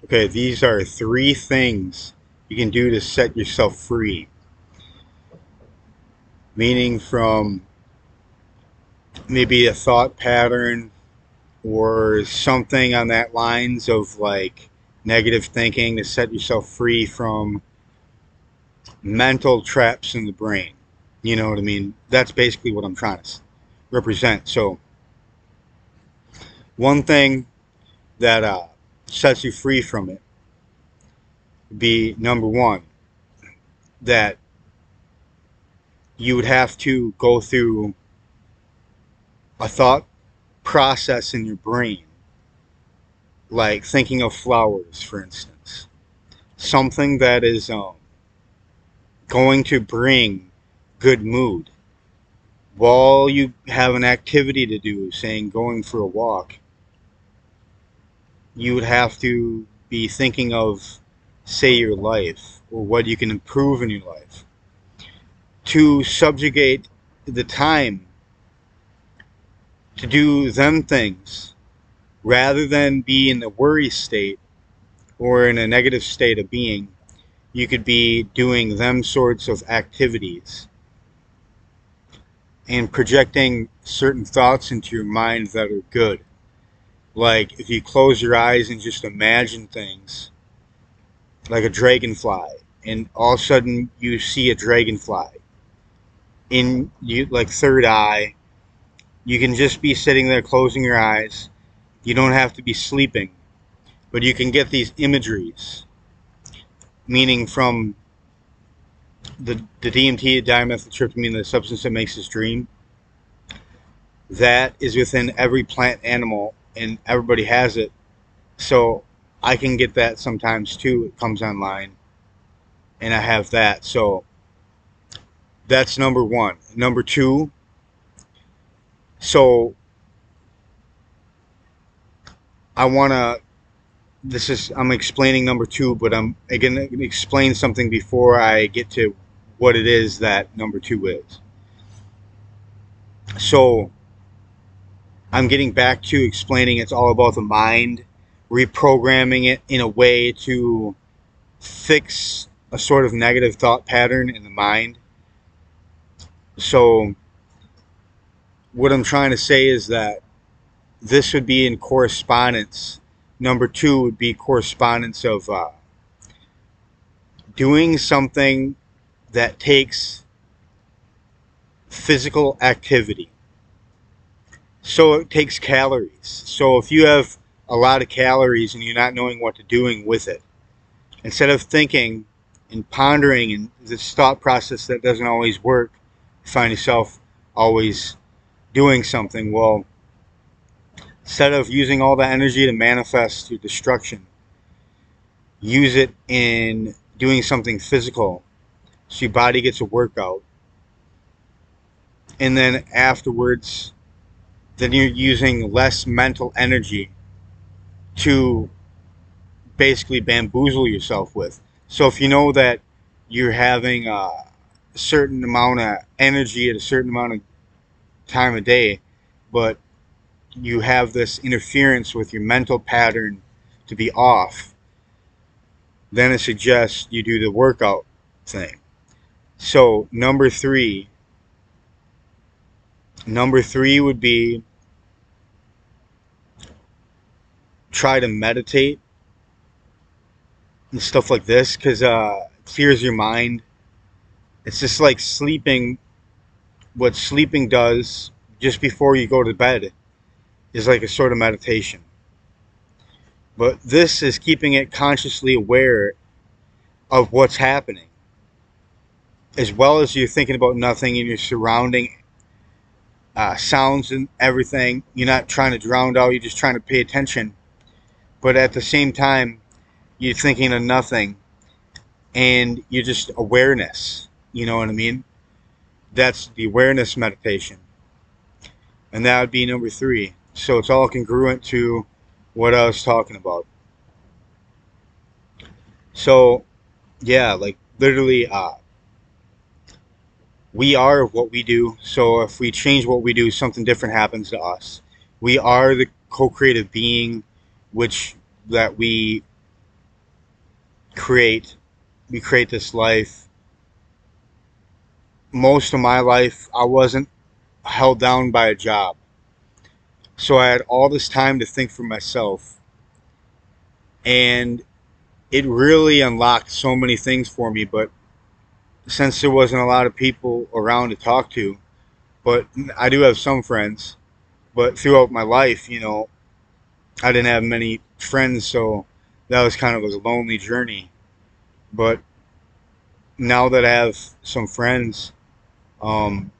Okay, these are three things you can do to set yourself free, meaning from maybe a thought pattern or something on that lines of like negative thinking to set yourself free from mental traps in the brain. You know what I mean? That's basically what I'm trying to represent. So, one thing that sets you free from it would be number one, that you would have to go through a thought process in your brain, like thinking of flowers, for instance. Something that is going to bring good mood. While you have an activity to do, saying going for a walk, you would have to be thinking of, say, your life or what you can improve in your life. To subjugate the time to do them things rather than be in the worry state or in a negative state of being, you could be doing them sorts of activities and projecting certain thoughts into your mind that are good. Like if you close your eyes and just imagine things like a dragonfly, and all of a sudden you see a dragonfly in you, like third eye. You can just be sitting there closing your eyes. You don't have to be sleeping, but you can get these imageries, meaning from the DMT, dimethyltryptamine, the substance that makes us dream. That is within every plant animal, and everybody has it. So I can get that sometimes too. It comes online, and I have that. So that's number one. Number two, so I want to. I'm explaining number two, but I'm going to explain something before I get to what it is that number two is. So I'm getting back to explaining it's all about the mind, reprogramming it in a way to fix a sort of negative thought pattern in the mind. So what I'm trying to say is that this would be in correspondence. Number two would be correspondence of doing something that takes physical activity. So it takes calories. So if you have a lot of calories and you're not knowing what to do with it, instead of thinking and pondering and this thought process that doesn't always work, you find yourself always doing something. Well, instead of using all that energy to manifest your destruction, use it in doing something physical so your body gets a workout. And then afterwards, then you're using less mental energy to basically bamboozle yourself with. So if you know that you're having a certain amount of energy at a certain amount of time of day, but you have this interference with your mental pattern to be off, then it suggests you do the workout thing. So number three would be try to meditate and stuff like this, because it clears your mind. It's just like sleeping. What sleeping does just before you go to bed is like a sort of meditation. But this is keeping it consciously aware of what's happening, as well as you're thinking about nothing and you're surrounding sounds and everything. You're not trying to drown out, you're just trying to pay attention. But at the same time, you're thinking of nothing and you're just awareness. You know what I mean? That's the awareness meditation. And that would be number three. So it's all congruent to what I was talking about. So, yeah, like literally, we are what we do. So if we change what we do, something different happens to us. We are the co-creative being, which that we create we create this life. Most of my life I wasn't held down by a job. So I had all this time to think for myself, and it really unlocked so many things for me. But since there wasn't a lot of people around to talk to, but I do have some friends, but throughout my life, I didn't have many friends, so that was kind of a lonely journey. But now that I have some friends, um,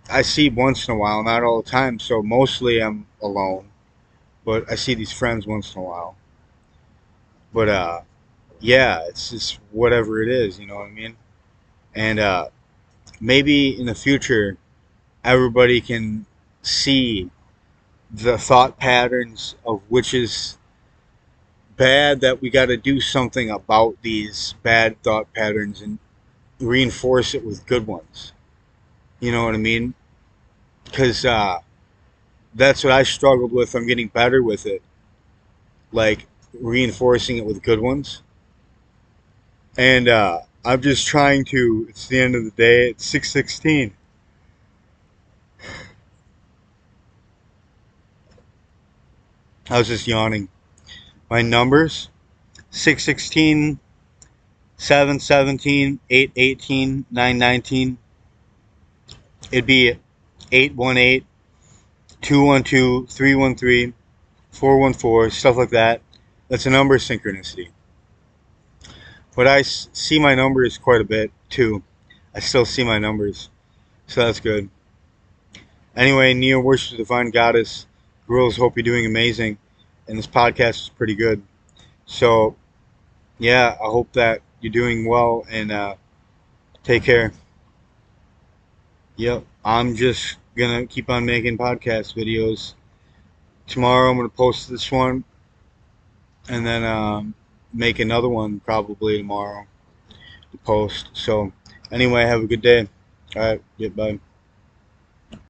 I see once in a while, not all the time, so mostly I'm alone, but I see these friends once in a while. But yeah, it's just whatever it is, you know what I mean? And maybe in the future, everybody can see the thought patterns of which is bad, that we got to do something about these bad thought patterns and reinforce it with good ones. You know what I mean? Because that's what I struggled with. I'm getting better with it, like reinforcing it with good ones. And I'm just trying to. It's the end of the day. It's 6:16. I was just yawning. My numbers: 6:16, 7:17, 8:18, 9:19. It'd be 8:18, 2:12, 3:13, 4:14, stuff like that. That's a number synchronicity. But I see my numbers quite a bit too. I still see my numbers, so that's good. Anyway, Neo worships the divine goddess. Girls, hope you're doing amazing, and this podcast is pretty good. So yeah, I hope that you're doing well, and take care. Yep, I'm just gonna keep on making podcast videos. Tomorrow I'm gonna post this one, and then make another one probably tomorrow to post. So anyway, have a good day. All right, bye.